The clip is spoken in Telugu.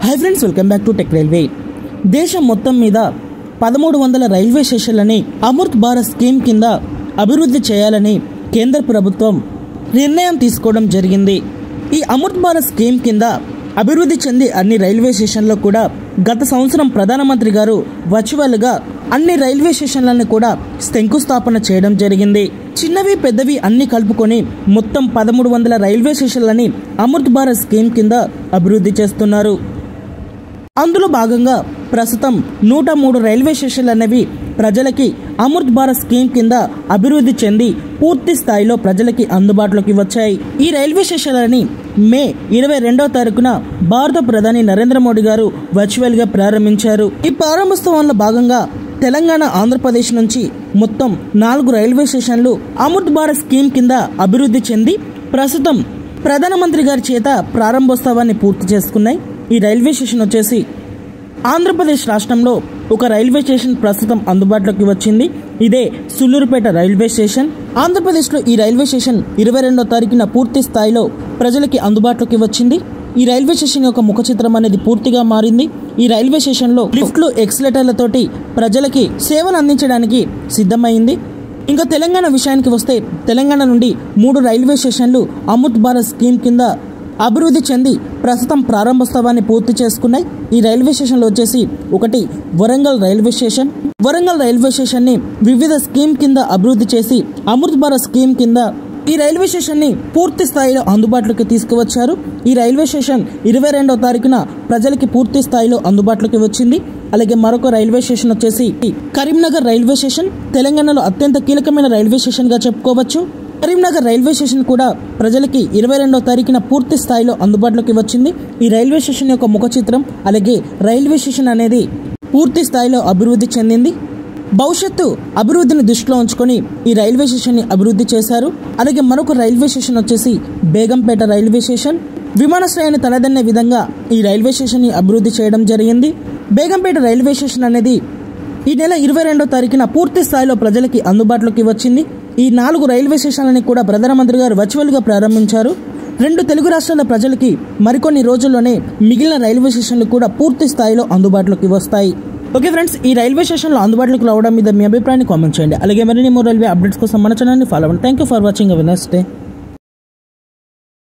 Hi friends, welcome back to tech railway. దేశం మొత్తం మీద 1300 రైల్వే స్టేషన్లని అమృత్ భారత్ స్కీమ్ కింద అభివృద్ధి చేయాలని కేంద్ర ప్రభుత్వం నిర్ణయం తీసుకోవడం జరిగింది. ఈ అమృత్ భారత్ స్కీమ్ కింద అభివృద్ధి చెంది అన్ని రైల్వే స్టేషన్లో కూడా గత సంవత్సరం ప్రధానమంత్రి గారు వర్చువల్గా అన్ని రైల్వే స్టేషన్లను కూడా శంకుస్థాపన చేయడం జరిగింది. చిన్నవి పెద్దవి అన్ని కలుపుకొని మొత్తం 1300 రైల్వే స్టేషన్లని అమృత్ భారత్ స్కీమ్ కింద అభివృద్ధి చేస్తున్నారు. అందులో భాగంగా ప్రస్తుతం 103 రైల్వే స్టేషన్లు అనేవి ప్రజలకి అమృత్ భారత్ స్కీమ్ కింద అభివృద్ధి చెంది పూర్తి స్థాయిలో ప్రజలకి అందుబాటులోకి వచ్చాయి. ఈ రైల్వే స్టేషన్లని మే 22వ తారీఖున భారత ప్రధాని నరేంద్ర మోడీ గారు వర్చువల్గా ప్రారంభించారు. ఈ ప్రారంభోత్సవంలో భాగంగా తెలంగాణ, ఆంధ్రప్రదేశ్ నుంచి మొత్తం 4 రైల్వే స్టేషన్లు అమృత్ భారత్ స్కీమ్ కింద అభివృద్ధి చెంది ప్రస్తుతం ప్రధానమంత్రి గారి చేత ప్రారంభోత్సవాన్ని పూర్తి చేసుకున్నాయి. ఈ రైల్వే స్టేషన్ వచ్చేసి ఆంధ్రప్రదేశ్ రాష్ట్రంలో ఒక రైల్వే స్టేషన్ ప్రస్తుతం అందుబాటులోకి వచ్చింది. ఇదే సుళ్లూరుపేట రైల్వే స్టేషన్. ఆంధ్రప్రదేశ్లో ఈ రైల్వే స్టేషన్ 22వ తారీఖున పూర్తి స్థాయిలో ప్రజలకి అందుబాటులోకి వచ్చింది. ఈ రైల్వే స్టేషన్ యొక్క ముఖ చిత్రం అనేది పూర్తిగా మారింది. ఈ రైల్వే స్టేషన్లో లిఫ్ట్లు, ఎక్స్లేటర్లతోటి ప్రజలకి సేవలు అందించడానికి సిద్ధమైంది. ఇంకా తెలంగాణ విషయానికి వస్తే తెలంగాణ నుండి 3 రైల్వే స్టేషన్లు అమృత్ భారత్ స్కీమ్ కింద అభివృద్ధి చెంది ప్రస్తుతం ప్రారంభోత్సవాన్ని పూర్తి చేసుకున్నాయి. ఈ రైల్వే స్టేషన్లో వచ్చేసి ఒకటి Warangal railway station. Warangal railway స్టేషన్ని వివిధ స్కీమ్ కింద అభివృద్ధి చేసి అమృత్ భారత్ స్కీమ్ కింద ఈ రైల్వే స్టేషన్ని పూర్తి స్థాయిలో అందుబాటులోకి తీసుకువచ్చారు. ఈ రైల్వే స్టేషన్ 22వ తారీఖున ప్రజలకి పూర్తి స్థాయిలో అందుబాటులోకి వచ్చింది. అలాగే మరొక రైల్వే స్టేషన్ వచ్చేసి కరీంనగర్ రైల్వే స్టేషన్. తెలంగాణలో అత్యంత కీలకమైన రైల్వే స్టేషన్గా చెప్పుకోవచ్చు. కరీంనగర్ రైల్వే స్టేషన్ కూడా ప్రజలకి 22వ తారీఖున పూర్తి స్థాయిలో అందుబాటులోకి వచ్చింది. ఈ రైల్వే స్టేషన్ యొక్క ముఖ చిత్రం అలాగే రైల్వే స్టేషన్ అనేది పూర్తి స్థాయిలో అభివృద్ధి చెందింది. భవిష్యత్తు అభివృద్ధిని దృష్టిలో ఉంచుకొని ఈ రైల్వే స్టేషన్ని అభివృద్ధి చేశారు. అలాగే మరొక రైల్వే స్టేషన్ వచ్చేసి బేగంపేట రైల్వే స్టేషన్. విమానాశ్రయాన్ని తలదన్నే విధంగా ఈ రైల్వే స్టేషన్ని అభివృద్ధి చేయడం జరిగింది. బేగంపేట రైల్వే స్టేషన్ అనేది ఈ నెల 22వ తారీఖున పూర్తి స్థాయిలో ప్రజలకి అందుబాటులోకి వచ్చింది. ఈ 4 రైల్వే స్టేషన్లని కూడా ప్రధానమంత్రి గారు వర్చువల్గా ప్రారంభించారు. 2 తెలుగు రాష్ట్రాల ప్రజలకి మరికొన్ని రోజుల్లోనే మిగిలిన రైల్వే స్టేషన్లు కూడా పూర్తి స్థాయిలో అందుబాటులోకి వస్తాయి. ఓకే ఫ్రెండ్స్, ఈ రైల్వే స్టేషన్లో అందుబాటులోకి రావడం మీద మీ అభిప్రాయాన్ని కామెంట్ చేయండి. అలాగే మరిన్ని రైల్వే అప్డేట్స్ కోసం మన ఛానల్ని ఫాలో అవ్వండి. Thank you for watching. Our next day.